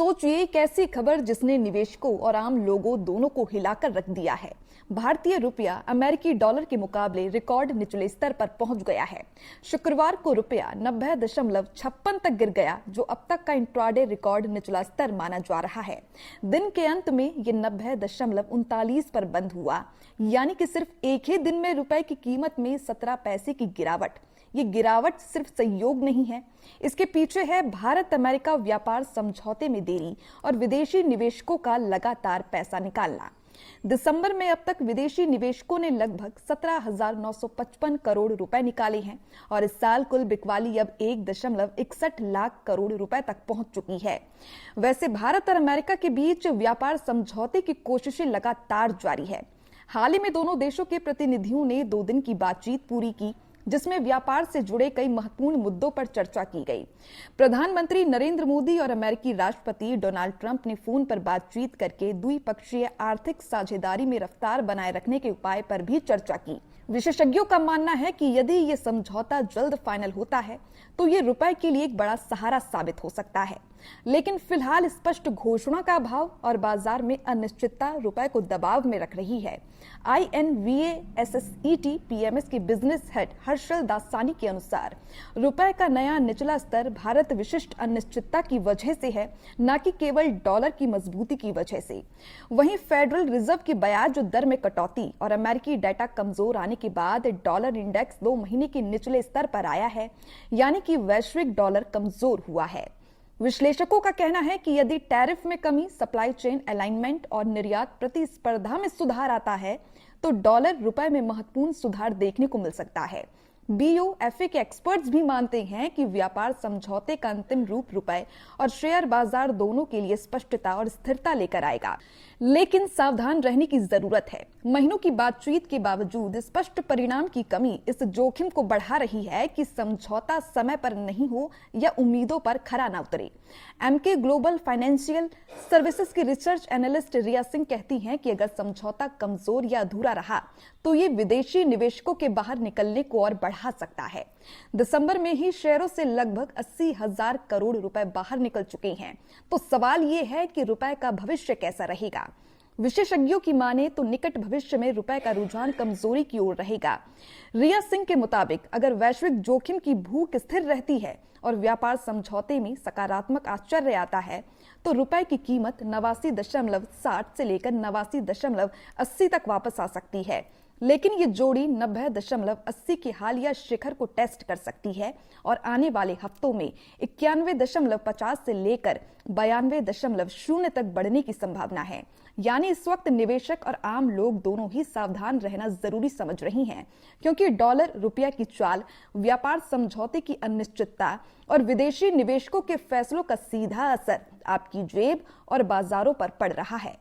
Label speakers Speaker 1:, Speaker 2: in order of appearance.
Speaker 1: सोचिए एक ऐसी खबर जिसने निवेशकों और आम लोगों दोनों को हिलाकर रख दिया है। भारतीय रुपया अमेरिकी डॉलर के मुकाबले रिकॉर्ड निचले स्तर पर पहुंच गया है। शुक्रवार को रुपया 90.56 तक गिर गया, जो अब तक का इंट्राडे रिकॉर्ड निचला स्तर माना जा रहा है। दिन के अंत में ये 90.39 पर बंद हुआ, यानी कि सिर्फ एक ही दिन में रुपए की कीमत में 17 पैसे की गिरावट। ये गिरावट सिर्फ संयोग नहीं है, इसके पीछे है भारत अमेरिका व्यापार समझौते में देरी और विदेशी निवेशकों का लगातार पैसा निकालना। दिसंबर में अब तक विदेशी निवेशकों ने लगभग 17,955 करोड़ रुपए निकाले हैं और इस साल कुल बिकवाली अब 1.61 लाख करोड़ रुपए तक पहुंच चुकी है। वैसे भारत और अमेरिका के बीच व्यापार समझौते की कोशिशें लगातार जारी है। हाल ही में दोनों देशों के प्रतिनिधियों ने 2 दिन की बातचीत पूरी की, जिसमें व्यापार से जुड़े कई महत्वपूर्ण मुद्दों पर चर्चा की गई। प्रधानमंत्री नरेंद्र मोदी और अमेरिकी राष्ट्रपति डोनाल्ड ट्रंप ने फोन पर बातचीत करके द्विपक्षीय आर्थिक साझेदारी में रफ्तार बनाए रखने के उपाय पर भी चर्चा की। विशेषज्ञों का मानना है कि यदि ये समझौता जल्द फाइनल होता है तो ये रुपए के लिए एक बड़ा सहारा साबित हो सकता है, लेकिन फिलहाल स्पष्ट घोषणा का अभाव और बाजार में अनिश्चितता रुपए को दबाव में रख रही है। INVASSET PMS के बिजनेस हेड हर्षल दासानी के अनुसार रुपए का नया निचला स्तर भारत विशिष्ट अनिश्चितता की वजह से है, न कि केवल डॉलर की मजबूती की वजह से। वहीं फेडरल रिजर्व की ब्याज दर में कटौती और अमेरिकी डाटा कमजोर आने के बाद डॉलर इंडेक्स 2 महीने के निचले स्तर पर आया है, यानी कि वैश्विक डॉलर कमजोर हुआ है। विश्लेषकों का कहना है कि यदि टैरिफ में कमी, सप्लाई चेन अलाइनमेंट और निर्यात प्रतिस्पर्धा में सुधार आता है तो डॉलर रुपए में महत्वपूर्ण सुधार देखने को मिल सकता है। BOFA के एक्सपर्ट्स भी मानते हैं कि व्यापार समझौते का अंतिम रूप रुपए और शेयर बाजार दोनों के लिए स्पष्टता और स्थिरता लेकर आएगा, लेकिन सावधान रहने की जरूरत है। महीनों की बातचीत के बावजूद स्पष्ट परिणाम की कमी इस जोखिम को बढ़ा रही है कि समझौता समय पर नहीं हो या उम्मीदों पर खरा न उतरे। MK ग्लोबल फाइनेंशियल सर्विसेज की रिसर्च एनालिस्ट रिया सिंह कहती हैं कि अगर समझौता कमजोर या अधूरा रहा तो ये विदेशी निवेशकों के बाहर निकलने को और बढ़ा सकता है। दिसंबर में ही शेयरों से लगभग 80,000 करोड़ रुपए बाहर निकल चुके हैं, तो सवाल ये है कि रुपए का भविष्य कैसा रहेगा। विशेषज्ञों की माने तो निकट भविष्य में रुपए का रुझान कमजोरी की ओर रहेगा। रिया सिंह के मुताबिक अगर वैश्विक जोखिम की भूख स्थिर रहती है और व्यापार समझौते में सकारात्मक आश्चर्य आता है तो रुपए की कीमत 89.60 से लेकर 89.80 तक वापस आ सकती है, लेकिन ये जोड़ी 90.80 के हालिया शिखर को टेस्ट कर सकती है और आने वाले हफ्तों में 91.50 से लेकर 92.0 तक बढ़ने की संभावना है। यानी इस वक्त निवेशक और आम लोग दोनों ही सावधान रहना जरूरी समझ रही हैं, क्योंकि डॉलर रुपया की चाल, व्यापार समझौते की अनिश्चितता और विदेशी निवेशकों के फैसलों का सीधा असर आपकी जेब और बाजारों पर पड़ रहा है।